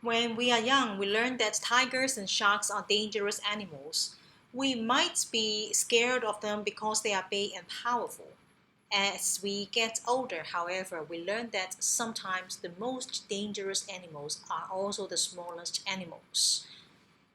When we are young, we learn that tigers and sharks are dangerous animals. We might be scared of them because they are big and powerful. As we get older, however, we learn that sometimes the most dangerous animals are also the smallest animals.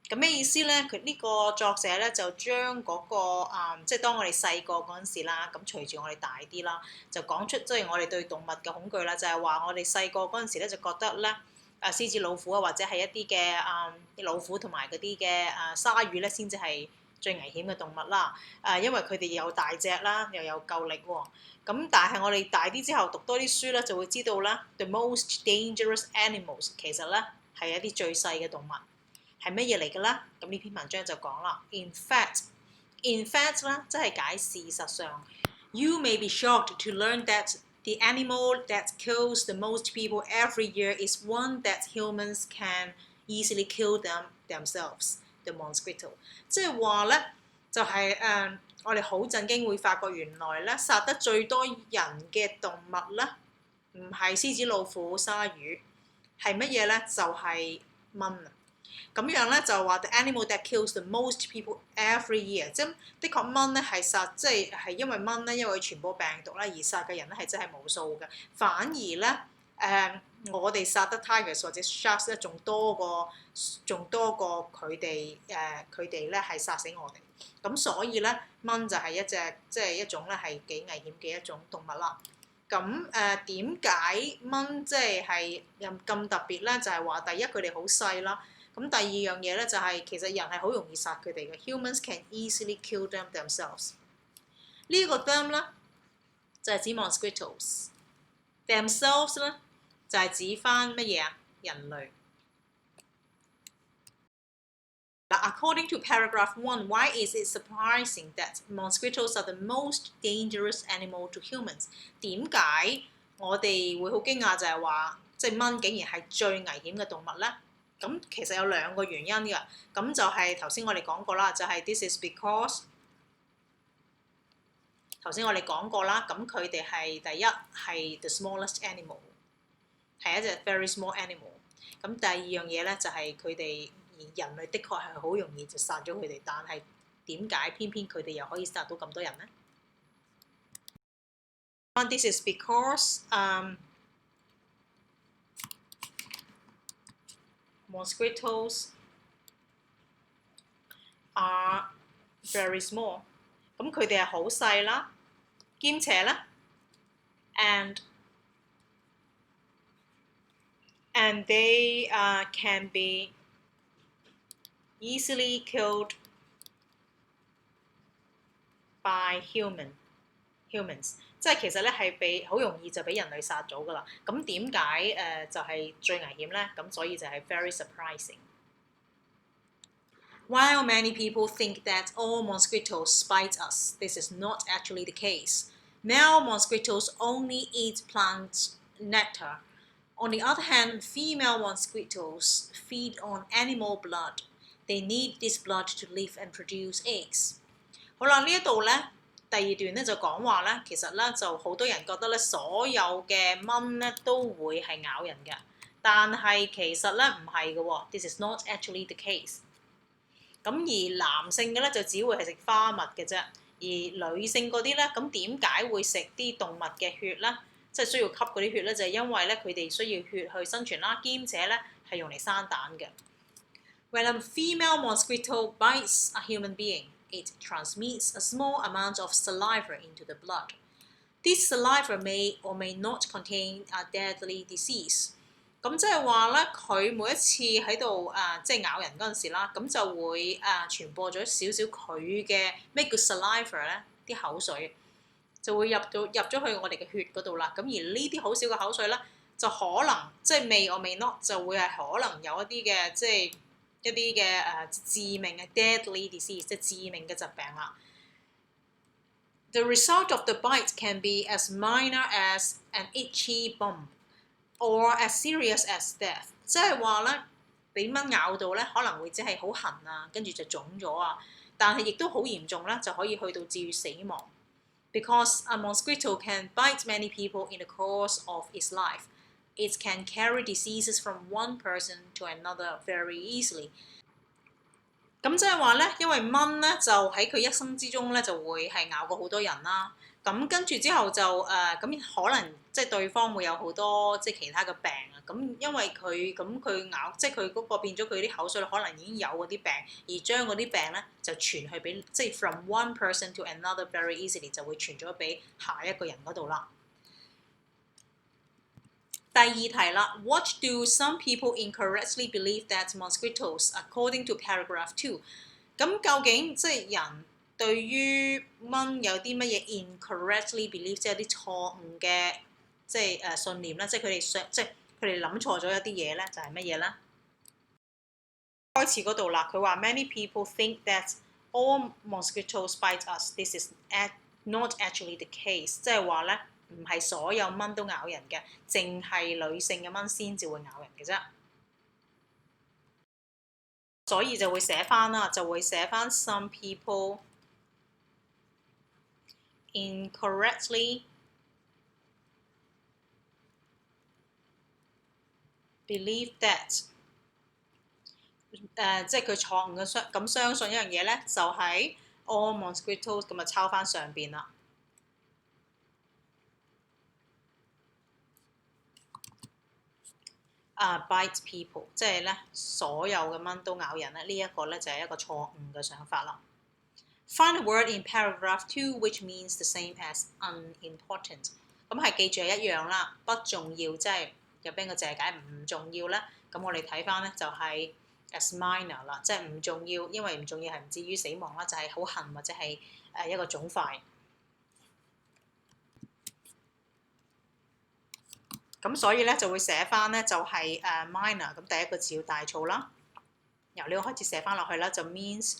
咁咩意思咧？佢呢個作者咧就將嗰、即係當我哋細個嗰陣時啦，咁隨住我哋大啲啦，就講出即係我哋對動物嘅恐懼啦，就係話我哋細個嗰陣時咧就覺得咧，獅子、老虎啊，或者係一啲嘅老虎同埋嗰啲嘅鯊魚咧，先至係最危險嘅動物啦。因為佢哋又大隻啦，又有夠力喎。咁但係我哋大啲之後讀多啲書咧，就會知道啦 ，the most dangerous animals 其實咧係一啲最細嘅動物。係乜嘢嚟嘅咧？咁呢篇文章就講啦。In fact 啦，即係解事實上。You may be shocked to learn that the animal that kills the most people every year is one that humans can easily kill themselves, the mosquito。即係話咧，就係我哋好震驚會發覺原來咧殺得最多人嘅動物咧，唔係獅子、老虎、鯊魚，係乜嘢咧？就係蚊啊！咁樣咧就話 the animal that kills the most people every year， 即係的確蚊咧係殺，即係因為蚊咧因為佢傳播病毒咧而殺嘅人咧係真係無數嘅。反而咧我哋殺得 tigers 或者 sharks 咧仲多過佢哋咧係殺死我哋。咁所以咧蚊就係一隻即係一種咧係幾危險嘅一種動物啦。咁點解蚊即係咁特別咧？就係話第一佢哋好細啦。咁第二樣嘢咧就係其實人係好容易殺佢哋嘅 ，humans can easily kill them themselves。呢個 them 咧就係指 mosquitoes，themselves 咧就係指翻乜嘢啊？人類。嗱 ，according to paragraph 1, why is it surprising that mosquitoes are the most dangerous animal to humans？ 點解我哋會好驚訝就係話，即係蚊竟然係最危險嘅動物咧？咁其實有兩個原因嘅，咁就係頭先我哋講過啦，就係 this is because 頭先我哋講過啦，咁佢哋係第一係 the smallest animal， 係一隻 very small animal。咁第二樣嘢咧就係佢哋人類的確係好容易就殺咗佢哋，但係點解偏偏佢哋又可以殺到咁多人咧？This is because mosquitoes are very small， 咁佢哋係好細啦，兼且咧 and they can be easily killed by humans。即係其實咧係好容易就俾人類殺咗噶啦。咁點解就係最危險咧？咁所以就係 very surprising。While many people think that all mosquitoes bite us, this is not actually the case. Male mosquitoes only eat plant nectar. On the other hand, female mosquitoes feed on animal blood. They need this blood to live and produce eggs. 好啦，呢一度咧。第二段咧就講話咧，其實咧就好多人覺得咧，所有嘅蚊咧都會係咬人嘅，但係其實咧唔係嘅喎。This is not actually the case。咁而男性嘅咧就只會係食花蜜嘅啫，而女性嗰啲咧，咁點解會食啲動物嘅血咧？即係需要吸嗰啲血咧，就係因為咧佢哋需要血去生存啦，兼且咧係用嚟生蛋嘅。When a female mosquito bites a human being，it transmits a small amount of saliva into the blood. This saliva may or may not contain a deadly disease. 咁即係話咧，佢每一次喺度即係咬人嗰陣時啦，咁就會傳播咗少少佢嘅咩叫 saliva 咧？啲口水就會入咗去我哋嘅血嗰度啦。咁而呢啲好少嘅口水咧，就可能即係may or may not就會係可能有一啲嘅即係。一啲嘅致命嘅 deadly disease， 即係致命嘅疾病啦。The result of the bite can be as minor as an itchy bump, or as serious as death。即係話咧，俾蚊咬到咧，可能會只係好痕啊，跟住就腫咗啊。但係亦都好嚴重咧，就可以去到致於死亡。Because a mosquito can bite many people in the course of its life. It can carry diseases from one person to another very easily。咁即係話咧，因為蚊咧就喺佢一生之中咧就會係咬過好多人啦。咁跟住之後就咁可能即係對方會有好多即係其他嘅病啊。咁因為佢咬即係佢嗰個變咗佢啲口水可能已經有嗰啲病，而將嗰啲病咧就傳去俾即係 from one person to another very easily 就會傳咗俾下一個人嗰度啦。第二題啦 ，What do some people incorrectly believe that mosquitoes according to paragraph 2？ 咁究竟即係人對於蚊有啲乜嘢 incorrectly believe， 即係有啲錯誤嘅即係信念啦，即係佢哋諗錯咗一啲嘢咧，就係乜嘢咧？開始嗰度啦，佢話 Many people think that all mosquitoes bite us. This is not actually the case， 即係話咧。唔係所有蚊都咬人嘅，淨係女性嘅蚊先至會咬人嘅啫。所以就會寫翻啦，就會寫翻 Some people incorrectly believe that 即係佢錯誤嘅咁相信一樣嘢咧，就係 all mosquitoes 咁就抄翻上邊啦。bite people， 即係咧所有嘅蚊都咬人咧，呢一個咧就係一個錯誤嘅想法啦。Find a word in paragraph 2 which means the same as unimportant。咁係記住係一樣啦，不重要即係入邊個字係解唔重要咧。咁我哋睇翻咧就係 as minor 啦，即係唔重要，因為唔重要係唔至於死亡啦，就係好痕或者係一個腫塊。咁所以咧就會寫翻咧就係minor， 咁第一個字要大草啦。由呢個開始寫翻落去啦，就 means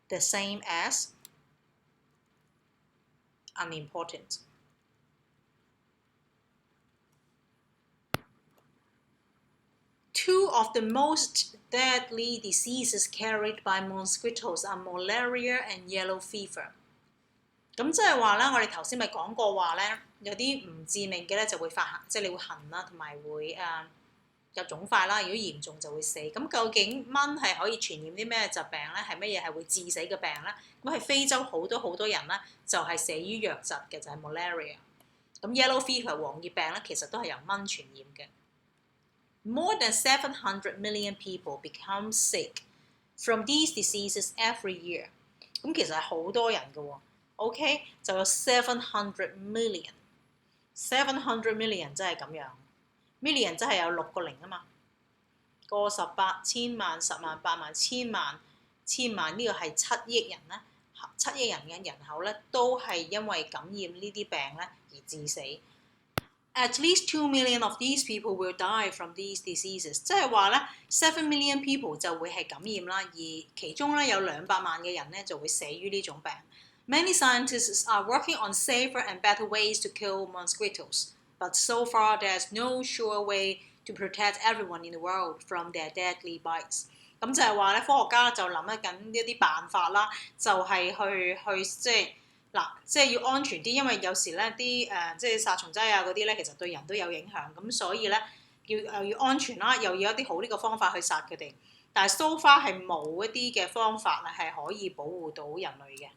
the same as unimportant。Two of the most deadly diseases carried by mosquitoes are malaria and yellow fever。咁即係話咧，我哋頭先咪講過話咧，有啲唔致命嘅咧就會發痕，即係你會痕啦，同埋會有腫塊啦。如果嚴重就會死。咁究竟蚊係可以傳染啲咩疾病咧？係乜嘢係會致死嘅病咧？咁喺非洲好多人咧就係死於瘧疾嘅，就係 malaria。咁 yellow fever 黃熱病咧，其實都係由蚊傳染嘅。More than 700 million people become sick from these diseases every year。咁其實係好多人嘅喎。OK， 就有700 million。700 million 真係咁樣 ，million 真係有6個零啊嘛，個18千萬10萬8萬千萬千萬呢個係7億人咧，7億人嘅人口咧都係因為感染呢啲病咧而致死。At least 2 million of these people will die from these diseases， 即係話咧7 million people 就會係感染啦，而其中咧有200萬嘅人咧就會死於呢種病。Many scientists are working on safer and better ways to kill mosquitoes, but so far there's no sure way to protect everyone in the world from their deadly bites。咁就係話咧，科學家就諗緊一啲辦法啦，就係去即係要安全啲，因為有時咧啲即係殺蟲劑啊嗰啲咧，其實對人都有影響，咁所以咧要安全啦，又要有一啲好啲嘅方法去殺佢哋。但係 so far 係冇一啲嘅方法係可以保護到人類嘅。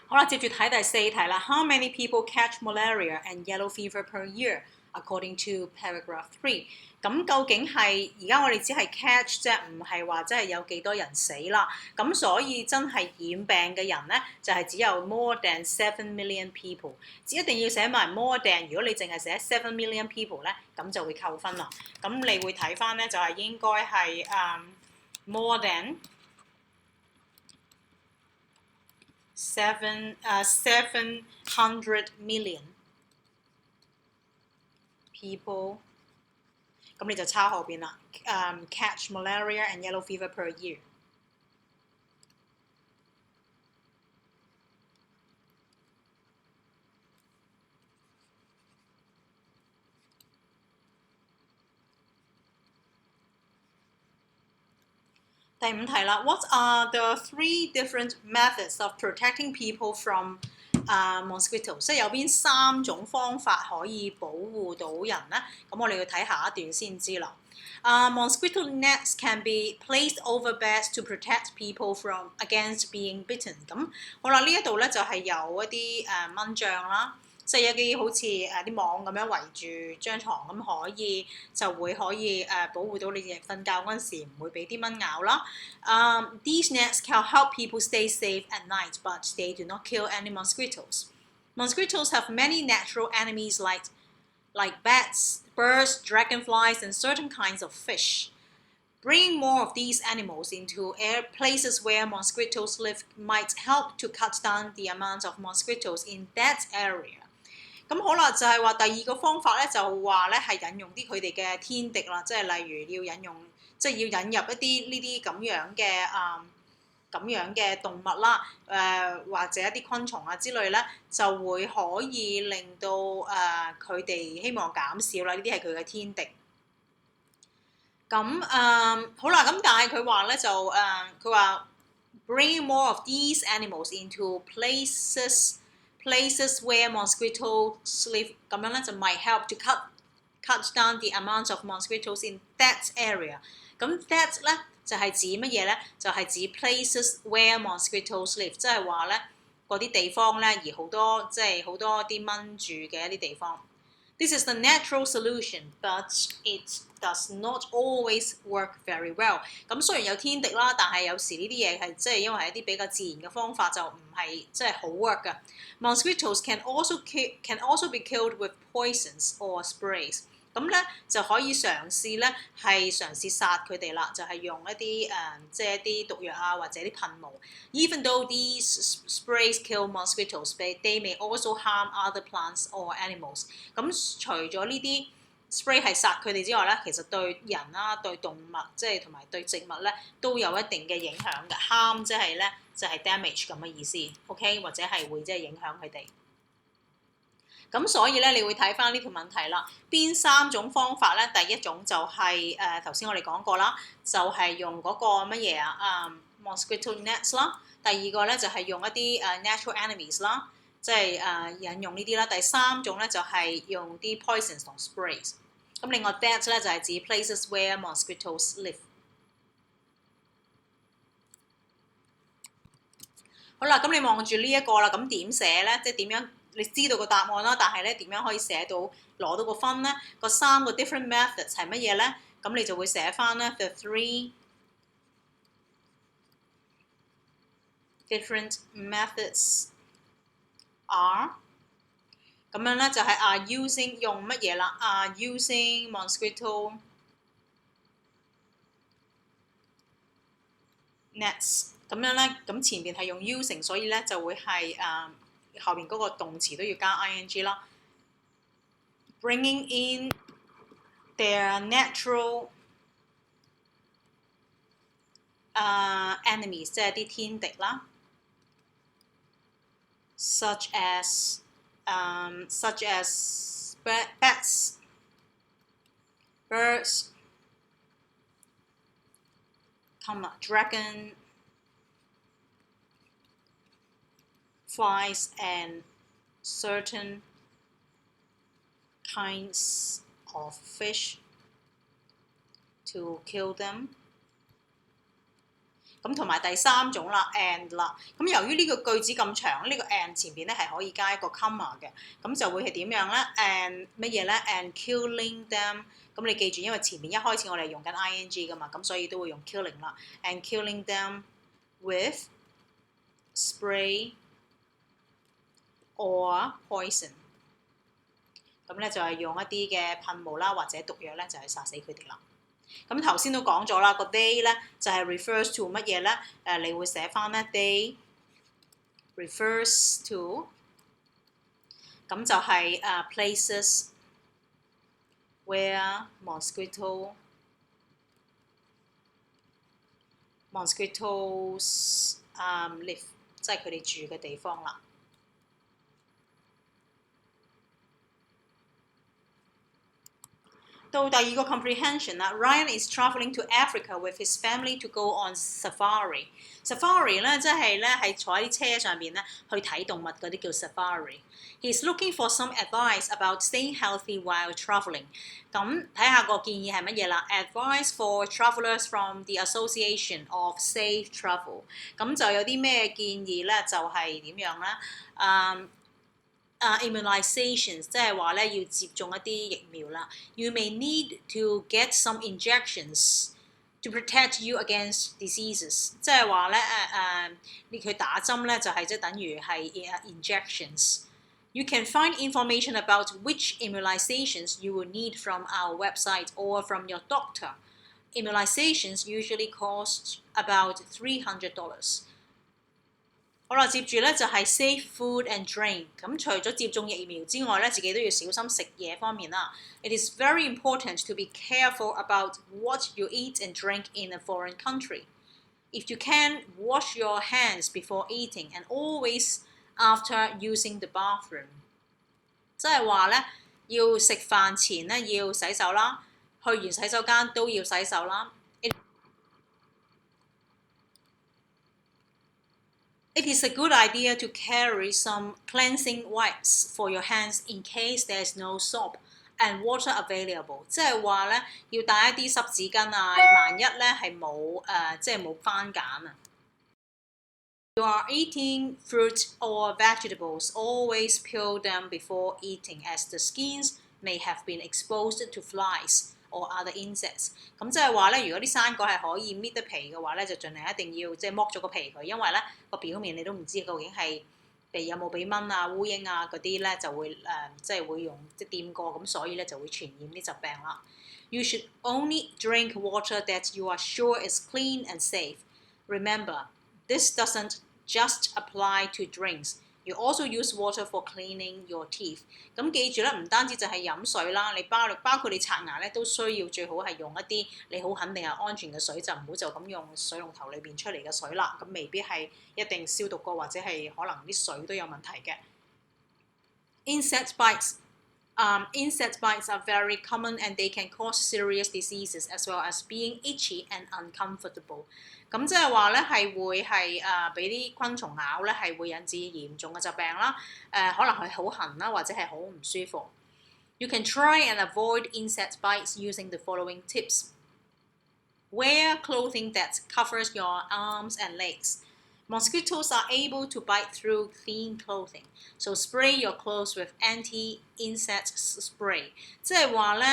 好啦，接住睇第4題啦。How many people catch malaria and yellow fever per year, according to paragraph 3？ 咁究竟係而家我哋只係 catch 啫，唔係話真係有幾多人死啦。咁所以真係染病嘅人咧，就係只有 more than 7 million people。一定要寫埋 more than， 如果你淨係寫7 million people 咧，咁就會扣分啦。咁你會睇翻咧，就係應該係more than 700 million people， 咁你就抄後邊啦。catch malaria and yellow fever per year。第5題啦 ，What are the 3 different methods of protecting people from mosquitoes， 即係有邊3種方法可以保護到人咧？咁我哋要睇下一段先知啦。Mosquito nets can be placed over beds to protect people from against being bitten。咁好啦，呢一度咧就係有一啲蚊帳啦，即係一啲好似啲網咁樣圍住張床咁，可以保護到你哋瞓覺嗰陣時唔會俾啲蚊咬啦。These nets can help people stay safe at night, but they do not kill any mosquitoes. Mosquitoes have many natural enemies like bats, birds, dragonflies, and certain kinds of fish. Bringing more of these animals into places where mosquitoes live might help to cut down the amount of mosquitoes in that area. 咁好啦，就係話第二個方法咧，就話咧係引用啲佢哋嘅天敵啦，即係例如要引入一啲呢啲咁樣嘅動物啦，或者一啲昆蟲啊之類咧，就會可以令到佢哋希望減少啦。呢啲係佢嘅天敵。咁好啦，咁但係佢話咧就佢話 bring more of these animals into places where mosquitoes live， 咁樣咧就 might help to cut down the amount of mosquitoes in that area。咁 that 咧就係指乜嘢咧？就係指 places where mosquitoes live， 即係話咧嗰啲地方咧，而好多啲蚊住嘅一啲地方。This is the natural solution, but it does not always work very well。咁雖然有天敵啦，但係有時呢啲嘢係即係因為係一啲比較自然嘅方法，就唔係即係好 work 嘅。Mosquitoes can also be killed with poisons or sprays。咁咧就可以嘗試殺佢哋啦，就係用一啲即係一啲毒藥啊，或者啲噴霧。Even though these sprays kill mosquitoes, they may also harm other plants or animals。咁除咗呢啲 spray 係殺佢哋之外咧，其實對人啦、對動物即係同埋對植物咧都有一定嘅影響嘅。harm 即係咧就係 damage 咁嘅意思 ，OK 或者係會即係影響佢哋。咁所以咧，你會睇翻呢條問題啦。邊3種方法咧？第一種就係頭先我哋講過啦，就係用嗰個乜嘢mosquito nets 啦。第二個咧就係用一啲natural enemies 啦，即係引用呢啲啦。第3種咧就係用啲 poisons 同 sprays。咁另外 that 咧就係指 places where mosquitoes live。好啦，咁你望住呢一個啦，咁點寫咧？即係點樣？你知道個答案啦，但係咧點樣可以寫到攞到個分咧？個3個 different methods 係乜嘢咧？咁你就會寫翻咧 the 3 different methods are 咁樣咧就係using 用乜嘢啦？using mosquito nets 咁樣咧，咁前邊係用 using， 所以咧就會係後邊嗰個動詞都要加 ing 啦。Bringing in their natural enemies， 即係啲天敵啦 ，such as bats, birds, dragon, flies and certain kinds of fish to kill them。咁同埋第3種啦 ，and 啦。咁由於呢個句子咁長，呢個 and 前邊咧係可以加一個 comma 嘅，咁就會係點樣咧 ？and 乜嘢咧 ？and killing them。咁你記住，因為前面一開始我哋用緊 ing 噶嘛，咁所以都會用 killing 啦。and killing them with spray or poison。咁咧就係用一啲嘅噴霧啦，或者毒藥咧，就係殺死佢哋啦。咁頭先都講咗啦，個 they 咧就係 refers to 乜嘢咧？你會寫翻咧 they refers to， 咁就係places where mosquitoes live， 即係佢哋住嘅地方啦。到第二個 comprehension 啦 ，Ryan is travelling to Africa with his family to go on safari。Safari 咧即係咧係坐喺車上邊咧去睇動物嗰啲叫 safari。He's looking for some advice about staying healthy while travelling。咁睇下個建議係乜嘢啦 ？Advice for travellers from the Association of Safe Travel。咁就有啲咩建議咧？就係點樣咧？Immunizations 即係話咧要接種一啲疫苗啦。You may need to get some injections to protect you against diseases。即係話咧佢打針咧就係即係等於係injections。You can find information about which immunizations you will need from our website or from your doctor. Immunizations usually cost about $300。好啦，接住咧就係 safe food and drink。咁除咗接種疫苗之外咧，自己都要小心食嘢方面啦。It is very important to be careful about what you eat and drink in a foreign country. If you can, wash your hands before eating and always after using the bathroom。即係話咧，要食飯前咧要洗手啦，去完洗手間都要洗手啦。It is a good idea to carry some cleansing wipes for your hands in case there is no soap and water available。即係話咧，要帶一啲濕紙巾啊，萬一咧係冇即係冇番梘啊。You are eating fruit or vegetables, always peel them before eating, as the skins may have been exposed to flies or other insects。咁即係話咧，如果啲生果係可以搣得皮嘅話咧，就盡量一定要即係剝咗個皮佢，因為咧個表面你都唔知究竟係有冇俾蚊啊、烏蠅啊嗰啲咧就會即係會用即係掂過，咁所以咧就會傳染啲疾病啦。You should only drink water that you are sure is clean and safe. Remember, this doesn't just apply to drinks. You also use water for cleaning your teeth。咁記住咧，唔單止就係飲水啦，你包括你刷牙咧，都需要最好係用一啲你好肯定係安全嘅水，就唔好就咁用水龍頭裏邊出嚟嘅水啦。咁未必係一定消毒過，或者係可能啲水都有問題嘅。Insect bites are very common and they can cause serious diseases as well as being itchy and uncomfortable。咁即係話咧係會係俾啲昆蟲咬咧係會引致嚴重嘅疾病啦。可能係好痕啦，或者係好唔舒服。You can try and avoid insect bites using the following tips. Wear clothing that covers your arms and legs. Mosquitoes are able to bite through thin clothing, so spray your clothes with anti-insect spray。即係話咧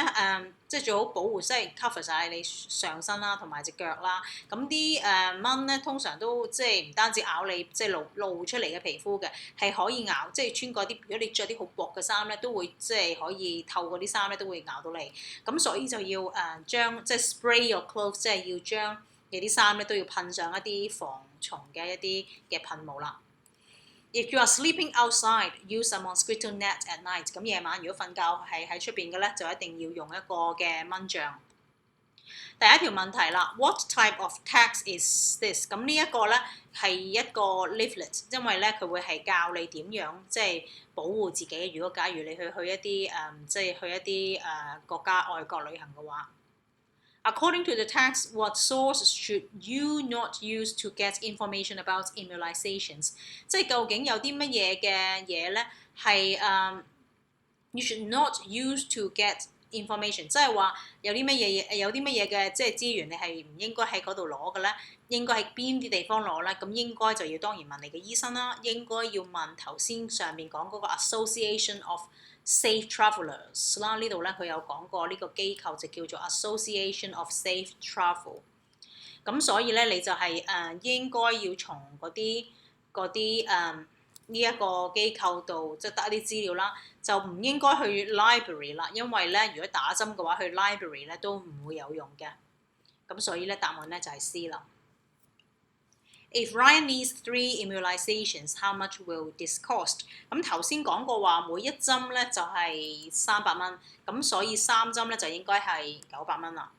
即係最好保護，即係 cover 晒你上身啦，同埋隻腳啦。咁啲蚊咧通常都即係唔單止咬你，即係露出嚟嘅皮膚嘅，係可以咬，即係穿過啲，如果你着啲好薄嘅衫咧，都會即係可以透過啲衫咧都會咬到你。咁所以就要將即係 spray your clothes， 即係要將你啲衫咧都要噴上一啲防蟲嘅一啲嘅噴霧啦。If you are sleeping outside, use a mosquito net at night。咁夜晚如果瞓覺係喺出邊嘅咧，就一定要用一個嘅蚊帳。第一條問題啦 ，What type of text is this？ 咁呢一個咧係一個 leaflet， 因為咧佢會係教你點樣即係保護自己。如果假如你去一啲即係去一啲國家外國旅行嘅話。According to the text, what source should you not use to get information about immunizations？ 即係究竟有啲乜嘢嘅嘢咧係you should not use to get information， 即係話有啲乜嘢嘅即係資源你係唔應該喺嗰度攞嘅咧？應該喺邊啲地方攞咧？咁應該就要當然問你嘅醫生啦，應該要問頭先上面講嗰個 Association of Safe Travellers 啦，呢度咧佢有講過呢個機構就叫做 Association of Safe Travel。咁所以咧你就係應該要從嗰啲呢一個機構度即係得一啲資料啦，就唔應該去 library 啦，因為咧如果打針嘅話去 library 咧都唔會有用嘅。咁所以咧答案咧就係 C 啦。If Ryan needs 3 immunizations, how much will this cost？ 咁頭先講過話每一針咧就係300蚊，咁所以3針咧就應該係900蚊啦。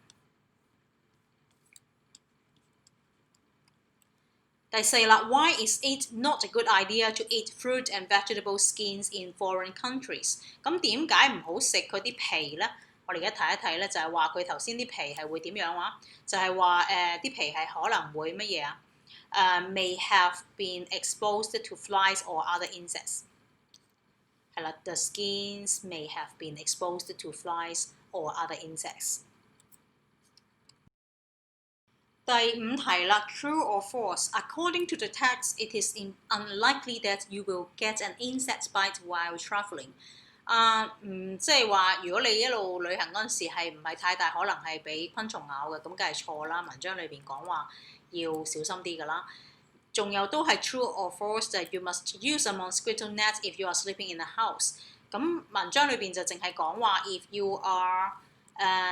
第四啦 ，Why is it not a good idea to eat fruit and vegetable skins in foreign countries？ 咁點解唔好食佢啲皮咧？我哋而家睇一睇咧，就係話佢頭先啲皮係會點樣話？就係話啲皮係可能會乜嘢啊？May have been exposed to flies or other insects。係啦 ，the skins may have been exposed to flies or other insects。第5題啦 ，True or false? According to the text, it is unlikely that you will get an insect bite while traveling。即係話，如果你一路旅行嗰陣時係唔係太大可能係俾昆蟲咬嘅，咁梗係錯啦。文章裏邊講話要小心啲㗎啦。仲有都係 true or false 就係 you must use a mosquito net if you are sleeping in a house。咁文章裏邊就淨係講話 if you are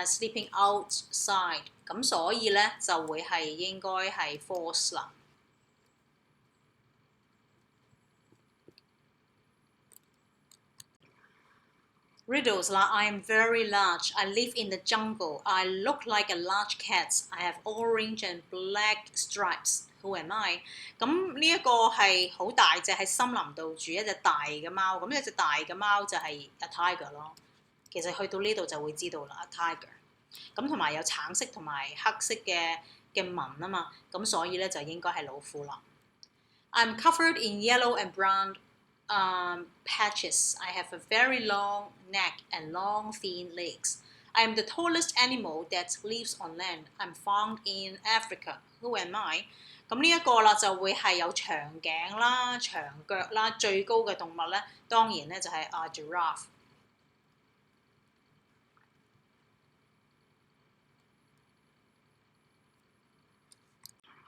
sleeping outside， 咁所以咧就會係應該係 false 啦。Riddles 啦 I am very large. I live in the jungle. I look like a large cat. I have orange and black stripes. Who am I? 咁呢一個係好大隻喺森林度住一隻大嘅貓。咁一隻大嘅貓就係 a tiger 咯。其實去到呢度就會知道啦 ，a tiger。咁同埋有橙色同埋黑色嘅紋啊嘛，咁所以咧就應該係老虎啦。I'm covered in yellow and brown patches. I have a very long neck and long thin legs. I am the tallest animal that lives on land. I'm found in Africa. Who am I? 咁呢一個啦就會係有長頸啦、長腳啦，最高嘅動物咧，當然咧就係giraffe。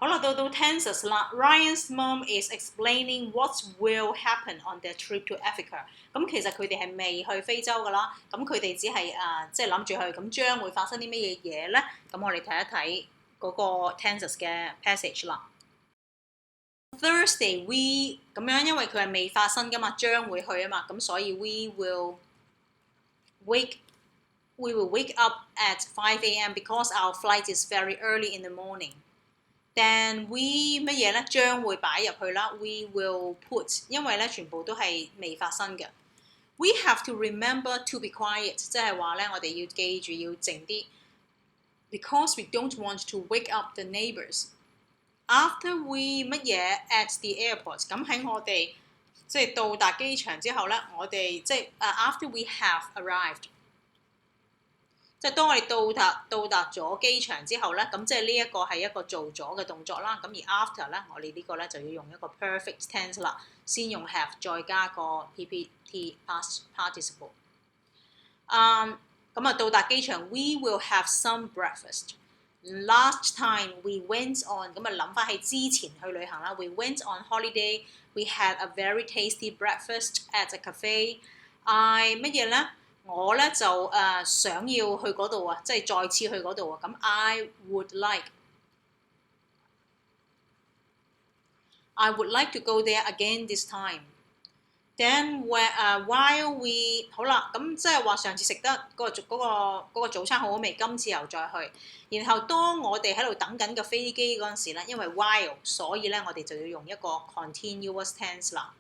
好啦，到 tenses 啦。Ryan's mom is explaining what will happen on their trip to Africa。咁其實佢哋係未去非洲㗎啦，咁佢哋只係即係諗住去，咁將會發生啲乜嘢嘢咧？咁我哋睇一睇嗰個 tenses 嘅 passage 啦。Thursday we 咁樣，因為佢係未發生㗎嘛，將會去啊嘛，咁所以 we will wake up at 5 a.m. because our flight is very early in the morning。Then we 乜嘢咧？將會擺入去啦。We will put， 因為咧全部都係未發生嘅。We have to remember to be quiet， 即係話咧，我哋要記住要靜啲。Because we don't want to wake up the neighbors。After we 乜嘢 at the airport， 咁喺我哋即係到達機場之後咧，我哋即係after we have arrived。即係當我哋到達咗機場之後咧，咁即係呢一個係一個做咗嘅動作啦。咁而 after 咧，我哋呢個咧就要用一個 perfect tense 啦，先用 have 再加個 PPT past participle。咁到達機場 ，we will have some breakfast。Last time we went on， 咁諗翻起之前去旅行啦。We went on holiday. We had a very tasty breakfast at a cafe。乜嘢咧？我咧就想要去嗰度啊，即係再次去嗰度啊。咁 I would like to go there again this time。Then while we 好啦，咁即係話上次食得嗰個早餐好好味，今次又再去。然後當我哋喺度等緊個飛機嗰陣時咧，因為 while， 所以咧我哋就要用一個 continuous tense 啦。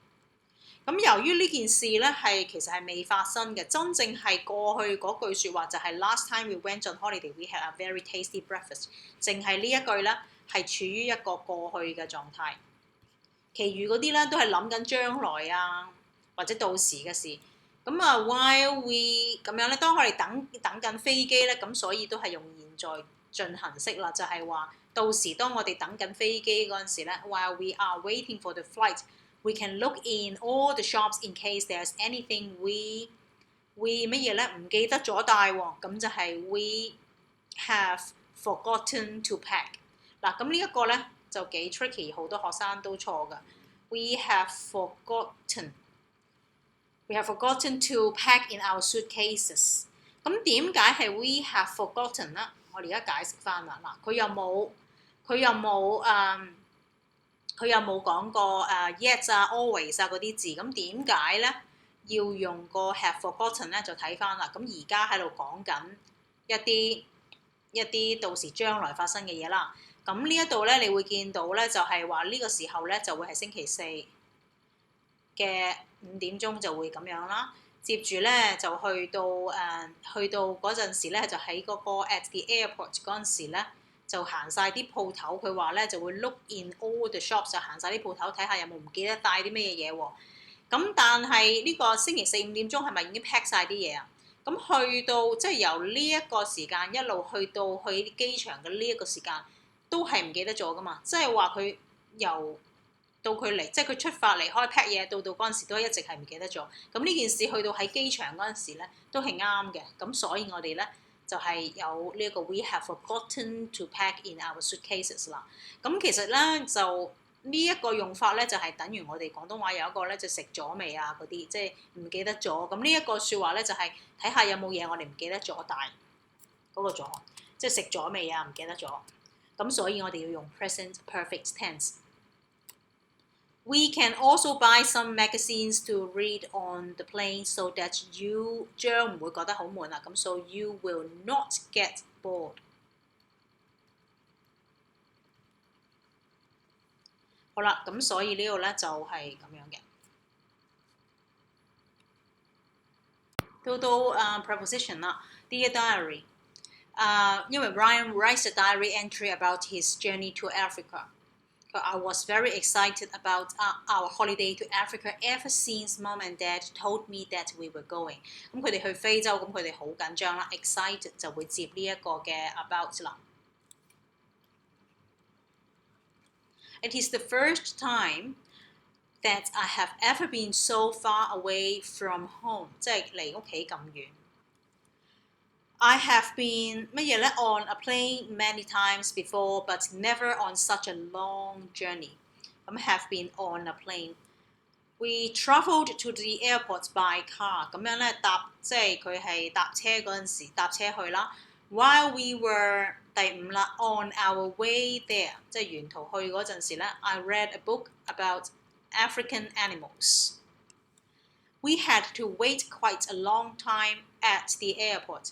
咁由於呢件事咧其實係未發生嘅，真正係過去嗰句説話就係 last time we went on holiday we had a very tasty breakfast。淨係呢一句咧係處於一個過去嘅狀態，其餘嗰啲咧都係諗緊將來啊或者到時嘅事。咁while we 咁樣咧，當我哋等緊飛機咧，咁所以都係用現在進行式啦，就係話到時當我哋等緊飛機嗰陣時咧 ，while we are waiting for the flight。We can look in all the shops in case there's anything we 乜嘢咧唔記得咗帶喎，咁就係 we have forgotten to pack。嗱，咁呢一個咧就幾 tricky， 好多學生都錯㗎。We have forgotten to pack in our suitcases。咁點解係 we have forgotten 咧？我哋而家解釋翻啦。嗱，佢又冇講過yet 啊 always 啊嗰啲字，咁點解咧要用個 have forgotten 咧？就睇翻啦。咁而家喺度講緊一啲到時將來發生嘅嘢啦。咁呢一度咧，你會見到咧就係話呢個時候咧就會係星期四嘅5點鐘就會咁樣啦。接住咧就去到嗰陣時咧，就喺嗰個 at the airport 嗰陣時咧，就行晒啲鋪頭。佢話咧就會 look in all the shops， 就行晒啲鋪頭睇下有冇唔記得帶啲咩嘢喎。咁但係呢個星期4、5點鐘係咪已經 pack 晒啲嘢啊？咁去到即係由呢一個時間一路去到去機場嘅呢一個時間，都係唔記得咗噶嘛。即係話佢由到佢嚟，即係佢出發離開 pack 嘢，到嗰陣時都一直係唔記得咗。咁呢件事去到喺機場嗰陣時咧，都係啱嘅。咁所以我哋咧就係有呢一個 we have forgotten to pack in our suitcases 啦。咁其實咧就呢一個用法咧就係等於我哋廣東話有一個咧就食咗未啊嗰啲，即係唔記得咗。咁呢一個説話咧就係睇下有冇嘢我哋唔記得咗，但嗰個咗，即係食咗未啊，唔記得咗。咁所以我哋要用 present perfect tense。We can also buy some magazines to read on the plane so that you 將唔會覺得好悶啦。咁 so you will not get bored。好啦，咁所以呢度咧就係咁樣嘅。到 preposition 啦 ，Dear Diary。因為 Ryan writes a diary entry about his journey to Africa。I was very excited about our holiday to Africa ever since Mom and Dad told me that we were going。咁佢哋去非洲，咁佢哋好緊張啦 ，excited 就會接呢一個嘅 about 啦。It is the first time that I have ever been so far away from home， 即係離屋企咁遠。I have been 乜嘢咧 on a plane many times before, but never on such a long journey。咁 have been on a plane。We travelled to the airport by car。咁樣咧搭，即係佢係搭車嗰陣時搭車去啦。While we were 第5啦 on our way there， 即係沿途去嗰陣時咧 ，I read a book about African animals。We had to wait quite a long time at the airport。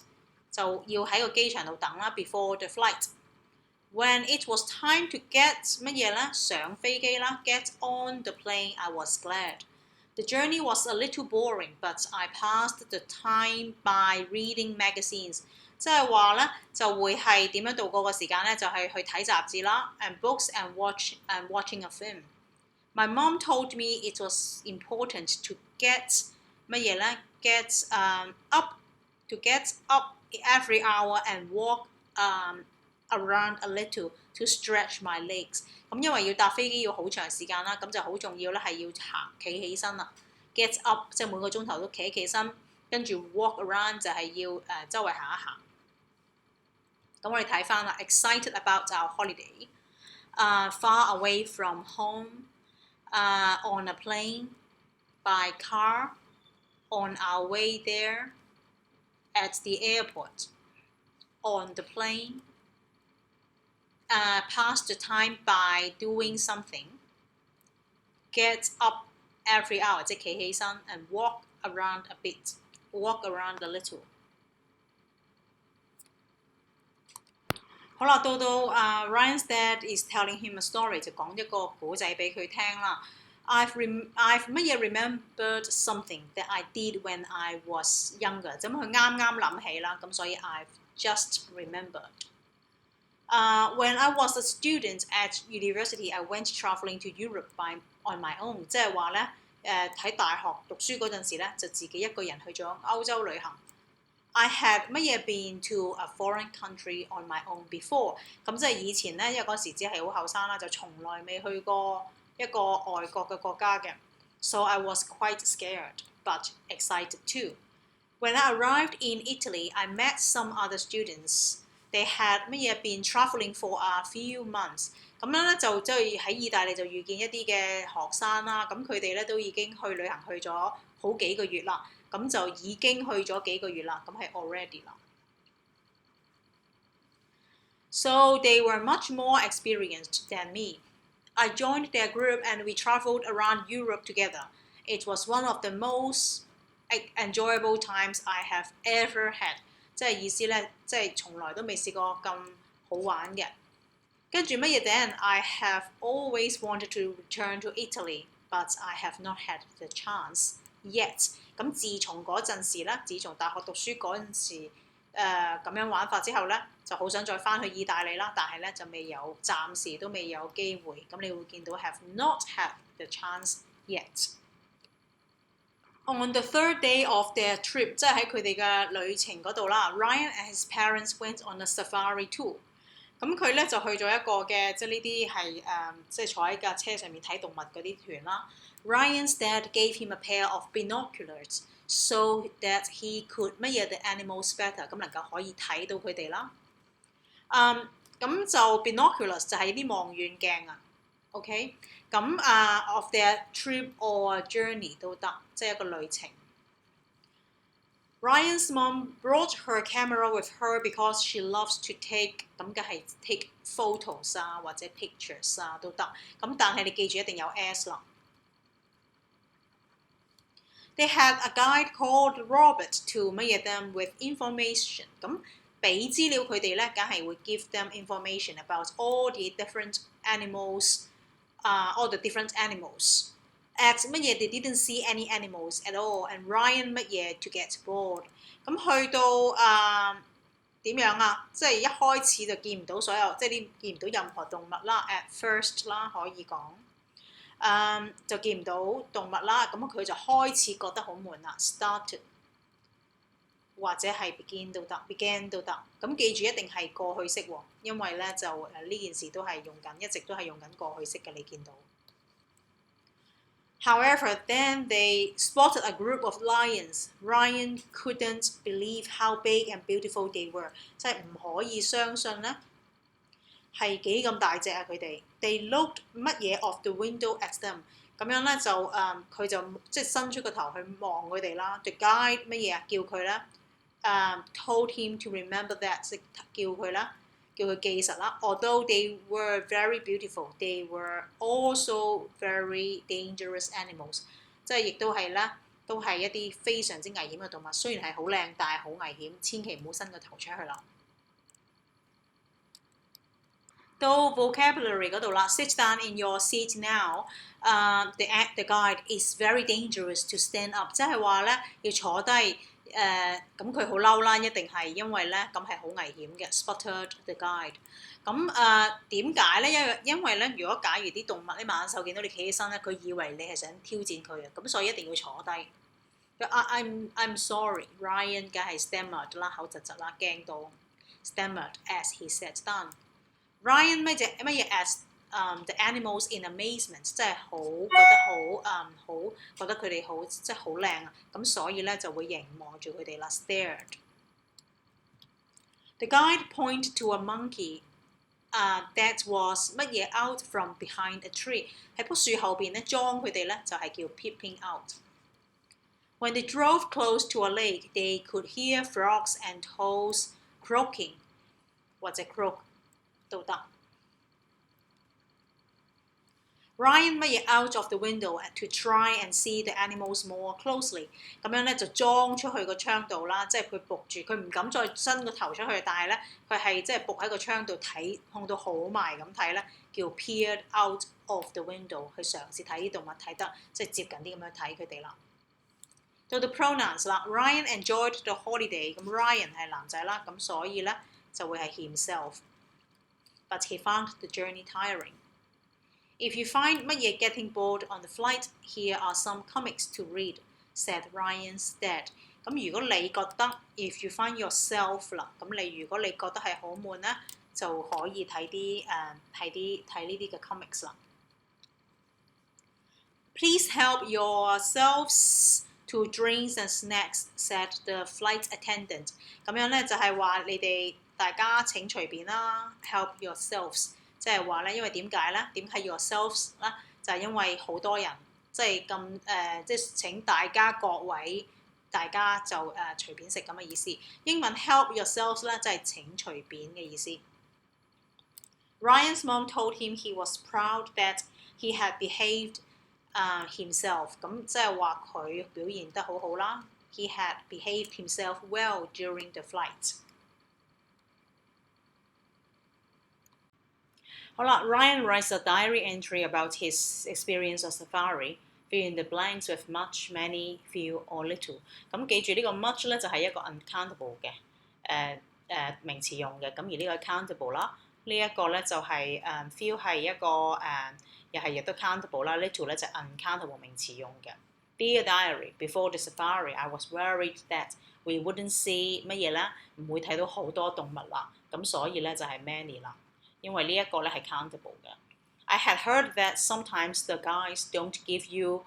就要喺個機場度等啦 ，before the flight。When it was time to get 乜嘢咧？上飛機啦 ，get on the plane， I was glad。The journey was a little boring, but I passed the time by reading magazines。即係話咧，就會係點樣度過個時間咧？就係去睇雜誌啦 ，and books and watching a film。My mom told me it was important to get 乜嘢咧？get up。To get up every hour and walk around a little to stretch my legs。咁因為要搭飛機要好長時間啦，咁就好重要咧，係要企起身啦。Get up 即係每個鐘頭都企起身，跟住 walk around 就係要周圍行一行。咁我哋睇翻啦 ，excited about our holiday，far away from home，on a plane，by car，on our way there。At the airport, on the plane, pass the time by doing something, get up every hour 即係企起身 and walk around a bit, walk around a little。好啦，到Ryan's dad is telling him a story， 就講一個古仔俾佢聽啦。I've 乜嘢 remembered something that I did when I was younger。咁佢啱啱諗起啦，咁所以 I've just remembered。When I was a student at university, I went travelling to Europe on my own。即係話咧，喺大學讀書嗰陣時咧，就自己一個人去咗歐洲旅行。I had 乜嘢 been to a foreign country on my own before。咁即係以前咧，因為嗰時只係好後生啦，就從來未去過一個外國嘅國家嘅。So I was quite scared, but excited too. When I arrived in Italy, I met some other students. They had 乜嘢 been travelling for a few months。咁樣咧就即係喺意大利就遇見一啲嘅學生啦。咁佢哋咧都已經去旅行去咗好幾個月啦。咁就已經去咗幾個月啦。咁係 already 啦。So they were much more experienced than me.I joined their group and we travelled around Europe together. It was one of the most enjoyable times I have ever had。即係意思咧，即係從來都未試過咁好玩嘅。跟住乜嘢？Then I have always wanted to return to Italy, but I have not had the chance yet. 咁自從嗰陣時咧，自從大學讀書嗰陣時，咁樣玩法之後咧，就好想再翻去意大利啦，但係咧就未有，暫時都未有機會。咁你會見到 have not had the chance yet。On the third day of their trip， 即係喺佢哋嘅旅程嗰度啦 ，Ryan and his parents went on a safari tour。咁佢咧就去咗一個嘅，即係呢啲係即係坐喺架車上面睇動物嗰啲團啦。Ryan's dad gave him a pair of binoculars so that he could 乜嘢 the animals better， 咁能夠可以睇到佢哋啦。咁就 binoculars 就係啲望遠鏡啊。OK， 咁of their trip or journey 都得，即係一個旅程。Ryan's mom brought her camera with her because she loves to take 咁嘅係 take photos 啊或者 pictures 啊都得。咁但係你記住一定有 S 啦。They had a guide called Robert to 乜嘢 them with information。咁俾資料佢哋咧，梗係會 give them information about all the different animals，all the different animals。At 乜嘢 they didn't see any animals at all，and Ryan 乜嘢 to get bored。咁去到點樣啊？即係一開始就見唔到所有，即係你見唔到任何動物啦。At first 啦，可以講。就見唔到動物啦，咁佢就開始覺得好悶啦 ，started 或者係 began 都得。咁記住一定係過去式喎，因為咧就呢件事都係用緊，一直都係用緊過去式嘅，你見到。However, then they spotted a group of lions. Ryan couldn't believe how big and beautiful they were， 即係唔可以相信咧。係幾咁大隻啊！佢哋 ，they looked 乜嘢 of the window at them， 咁樣咧就佢就即係伸出個頭去望佢哋啦。The guide 乜嘢啊？叫佢咧told him to remember that， 即叫佢啦，叫佢記實啦。Although they were very beautiful, they were also very dangerous animals， 即係亦都係咧，都係一啲非常之危險嘅動物。雖然係好靚，但係好危險，千祈唔好伸個頭出去啦。到 vocabulary 嗰度啦 ，sit down in your seat now。The guide is very dangerous to stand up， 即係話咧要坐低。咁佢好嬲啦，一定係因為咧咁係好危險嘅。Spotted the guide。咁點解咧？因為咧，如果假如啲動物啲猛獸見到你企起身咧，佢以為你係想挑戰佢啊，咁所以一定要坐低。I'm sorry， Ryan 梗係 stammered 啦，口窒窒啦，驚到 stammered as he sat down。Ryan 乜嘢 as the animals in amazement， 即係好覺得佢哋好即係好靚啊，咁所以咧就會凝望住佢哋啦 ，stared。The guide pointed to a monkey，that was 乜嘢 out from behind a tree， 喺棵樹後邊咧裝佢哋咧就係叫 peeping out。When they drove close to a lake, they could hear frogs and toads croaking， 或者 croak。都得。Ryan 乜嘢 out of the window to try and see the animals more closely， 咁樣咧就裝出去個窗度啦，即係佢伏住，佢唔敢再伸個頭出去，但係咧佢係即係伏喺個窗度睇，控到好埋咁睇咧，叫 peered out of the window， 去嘗試睇啲動物睇得即係接近啲咁樣睇佢哋啦。到 the pronouns 啦 ，Ryan enjoyed the holiday， 咁 Ryan 係男仔啦，咁所以咧就會係 himself。But he found the journey tiring. If you find 乜嘢 getting bored on the flight, here are some comics to read, said Ryan's dad. 咁如果你覺得 if you find yourself 啦，咁你如果你覺得係好悶咧，就可以睇呢啲嘅 comics 啦。Please help yourselves to drinks and snacks, said the flight attendant. 咁樣咧就係話你哋。大家請隨便啦 ，help yourselves， 即係話咧，因為點解咧？點解 yourselves 咧？就係因為好多人，即係咁即係請大家各位，大家就隨便食咁嘅意思。英文 help yourselves 咧，即係請隨便嘅意思。Ryan's mom told him he was proud that he had behaved himself， 咁即係話佢表現得好好啦。He had behaved himself well during the flight。好啦 ，Ryan writes a diary entry about his experience of safari。Fill in the blanks with much, many, few or little。咁記住呢個 much 咧就係一個 uncountable 嘅名詞用嘅，咁而呢個 countable 啦，呢一個咧就係few 係一個亦都 countable 啦 ，little 咧就 uncountable 名詞用嘅。Dear diary, before the safari, I was worried that we wouldn't see 乜嘢咧，唔會睇到好多動物啦，咁所以咧就係 many 啦，因為呢一個咧係 countable 嘅。I had heard that sometimes the guys don't give you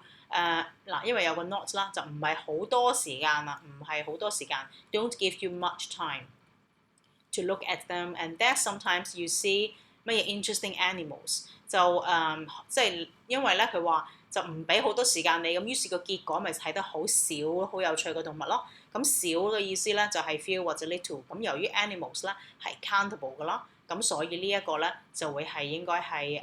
因為有個 not 啦，就唔係好多時間啦，唔係好多時間 ，don't give you much time to look at them, and that sometimes you see 乜嘢 interesting animals 就即係因為咧佢話就唔俾好多時間你，咁於是個結果咪睇得好少好有趣嘅動物咯。咁少嘅意思咧就係 few 或者 little， 咁由於 animals 咧係 countable 嘅咯，咁所以呢一個咧就會係應該係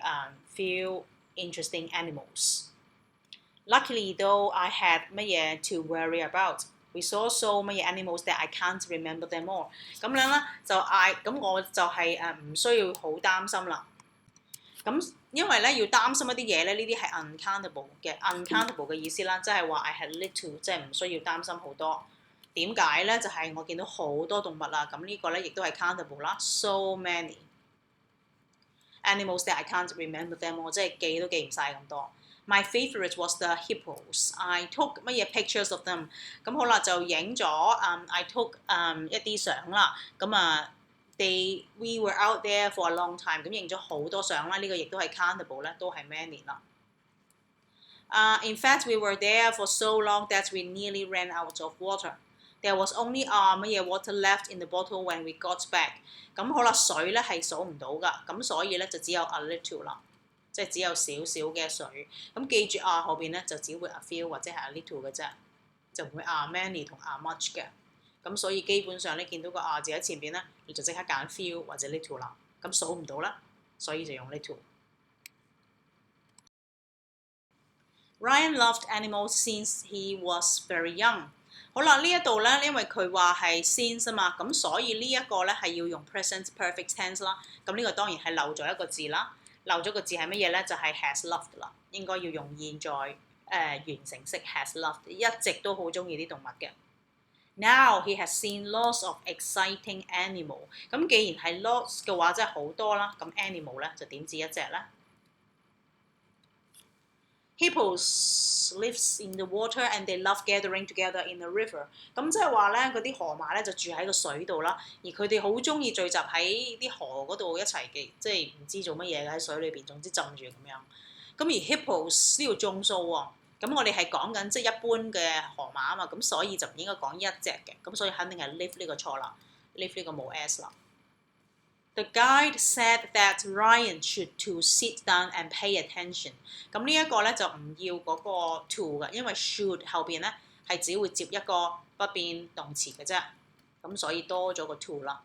few interesting animals。Luckily though I had 乜嘢 to worry about。We saw so many animals that I can't remember them all。咁樣咧就咁我就係唔需要好擔心啦。咁因為咧要擔心一啲嘢咧，呢啲係 uncountable 嘅 uncountable 嘅意思啦，即係話 I had little， 即係唔需要擔心好多。點解咧？就係我見到好多動物啦，咁呢個咧亦都係 countable 啦 ，so many animals that I can't remember them， 我即係記都記唔晒咁多。My favorite was the hippos. I took 乜嘢 pictures of them。咁好啦，就影咗I took 一啲相啦。咁we were out there for a long time。咁影咗好多相啦，呢個亦都係 countable 咧，都係 many 啦。In fact, we were there for so long that we nearly ran out of water. There was only 乜嘢 water left in the bottle when we got back。咁好啦，水咧係數唔到㗎，咁所以咧就只有 a little 啦。即係只有少少嘅水，咁記住後邊咧就只會 a few 或者係 a little 嘅啫，就唔會many 同much 嘅。咁所以基本上咧見到個字喺前邊咧，你就即刻揀 few 或者 little 啦。咁數唔到啦，所以就用 little。Ryan loved animals since he was very young。好啦，呢一度咧，因為佢話係 since 啊嘛，咁所以呢一個咧係要用 present perfect tense 啦。咁呢個當然係漏咗一個字啦。漏咗個字係乜嘢咧？就係 has loved 啦，應該要用現在完成式 has loved， 一直都好中意啲動物嘅。Now he has seen lots of exciting animal。咁既然係 lots 嘅話，即係好多啦，咁 animal 咧就點止一隻咧？ Hippos lives in the water and they love gathering together in the river。咁即係話咧，嗰啲河馬咧就住喺個水度啦，而佢哋好中意聚集喺啲河嗰度一齊嘅，即係唔知做乜嘢嘅喺水裏邊，總之浸住咁樣。咁而 hippos 呢度眾數喎，咁我哋係講緊即係一般嘅河馬啊嘛，咁所以就唔應該講一隻嘅，咁所以肯定係 live 呢個錯啦 ，live 呢個冇 s 啦。The guide said that Ryan should to sit down and pay attention。咁呢一個咧就唔要嗰個 to 嘅，因為 should 後邊咧係只會接一個不變動詞嘅啫，咁所以多咗個 to 啦。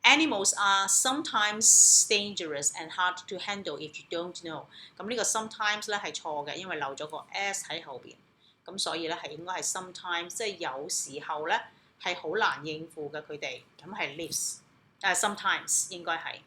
Animals are sometimes dangerous and hard to handle if you don't know。咁呢個 sometimes 咧係錯嘅，因為漏咗個 s 喺後邊，咁所以咧係應該係 sometimes， 即係有時候咧係好難應付嘅佢哋，咁係 lives。sometimes 應該係。